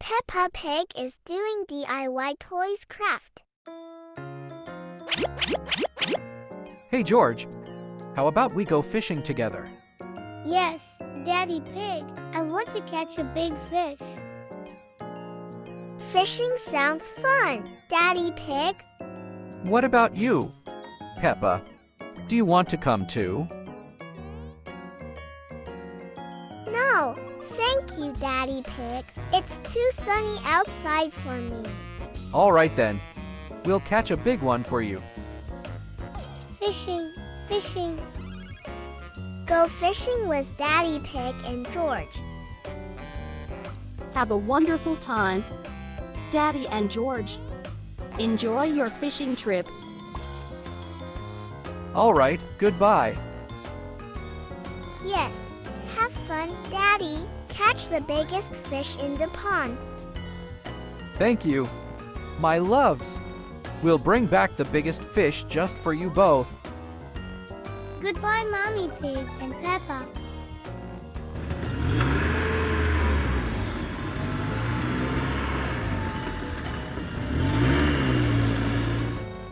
Peppa Pig is doing DIY toys craft. Hey George, how about we go fishing together? Yes, Daddy Pig, I want to catch a big fish. Fishing sounds fun, Daddy Pig. What about you, Peppa? Do you want to come too? No, thank you, Daddy Pig. It's too sunny outside for me. All right then, we'll catch a big one for you. Fishing, fishing. Go fishing with Daddy Pig and George. Have a wonderful time, Daddy and George. Enjoy your fishing trip. All right, goodbye. Yes, have fun, Daddy. Catch the biggest fish in the pond. Thank you, my loves. We'll bring back the biggest fish just for you both. Goodbye, Mommy Pig and Peppa.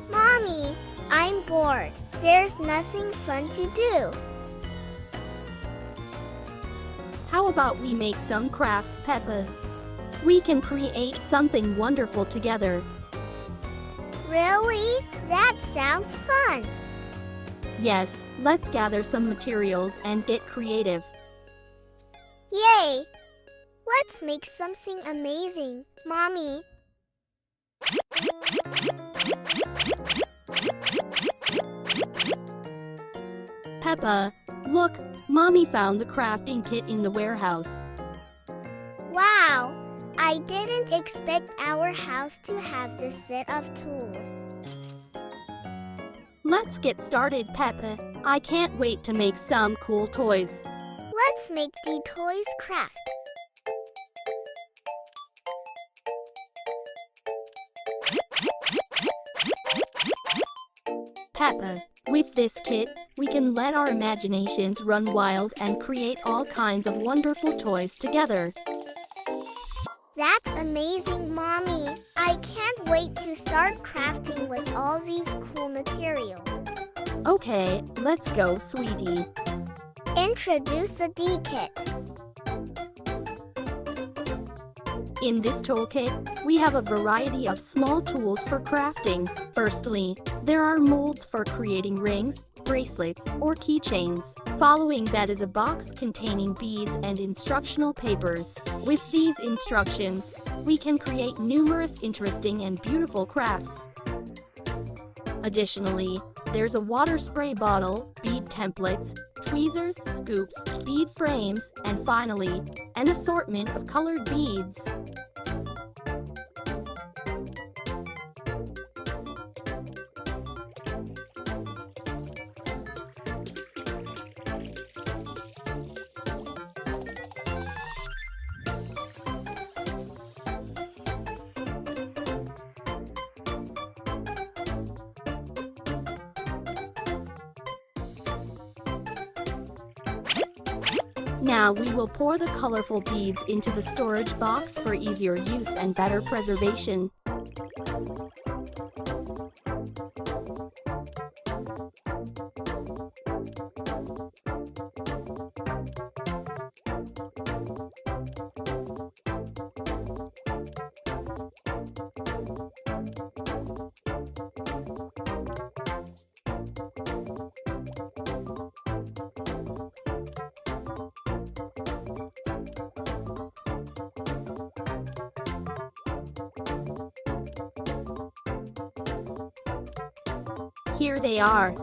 Mommy, I'm bored. There's nothing fun to do. How about we make some crafts, Peppa? We can create something wonderful together. Really? That sounds fun. Yes, let's gather some materials and get creative. Yay! Let's make something amazing, Mommy. Peppa, look, Mommy found the crafting kit in the warehouse. Wow! I didn't expect our house to have this set of tools. Let's get started, Peppa. I can't wait to make some cool toys. Let's make the toys craft. Peppa, with this kit, we can let our imaginations run wild and create all kinds of wonderful toys together. That's amazing, Mommy. I can't wait to start crafting with all these cool materials. Okay, let's go, sweetie. Introduce the D-kit. In this toolkit, we have a variety of small tools for crafting. Firstly, there are molds for creating rings, bracelets, or keychains. Following that is a box containing beads and instructional papers. With these instructions, we can create numerous interesting and beautiful crafts. Additionally, there's a water spray bottle, bead templates, tweezers, scoops, bead frames, and finally, an assortment of colored beads. Now we will pour the colorful beads into the storage box for easier use and better preservation. Here they are.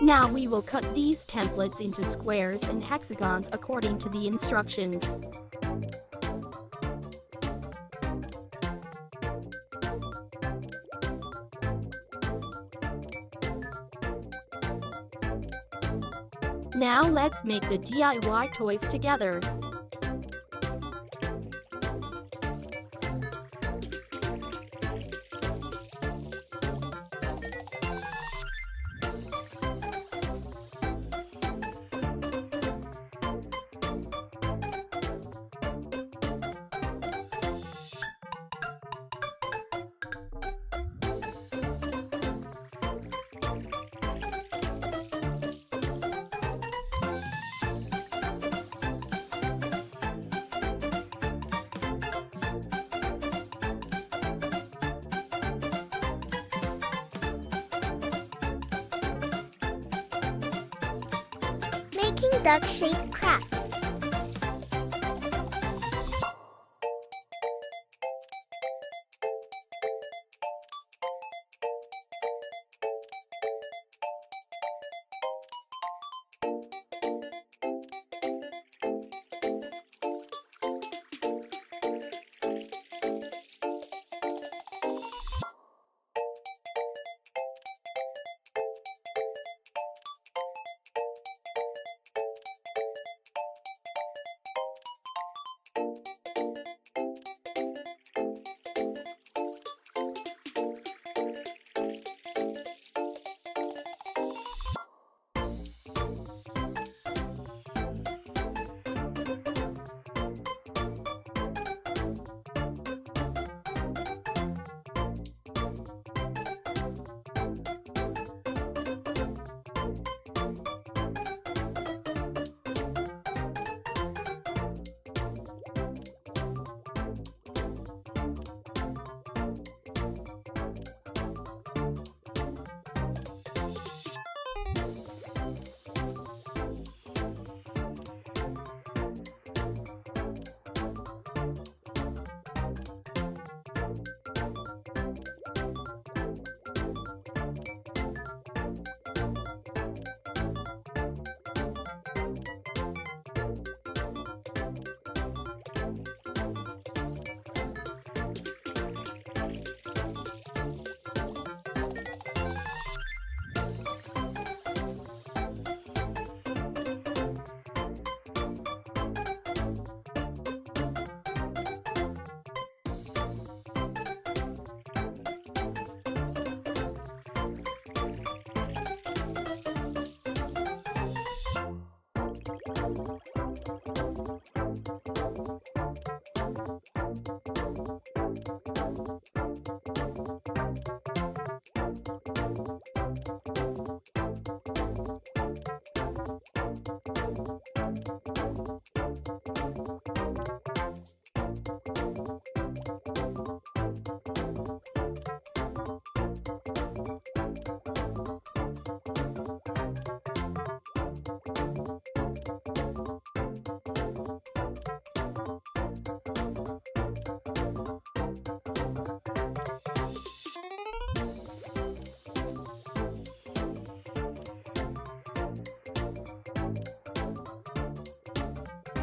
Now we will cut these templates into squares and hexagons according to the instructions. Now let's make the DIY toys together. Making duck-shaped craft.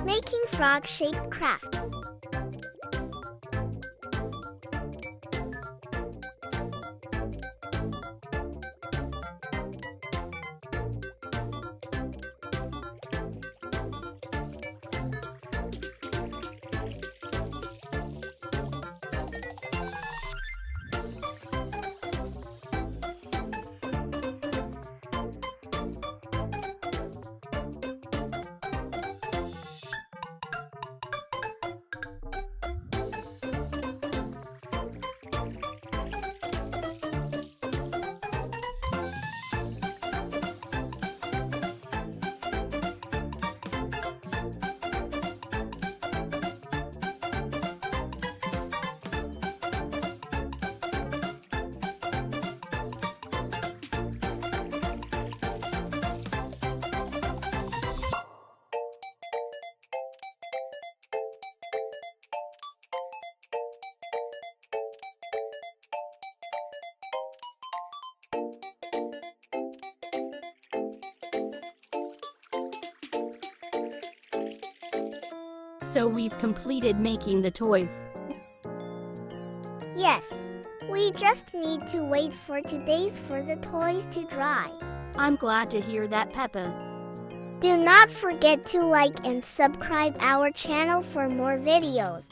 Making frog-shaped craft. So we've completed making the toys. Yes, we just need to wait for 2 days for the toys to dry. I'm glad to hear that, Peppa. Do not forget to like and subscribe our channel for more videos.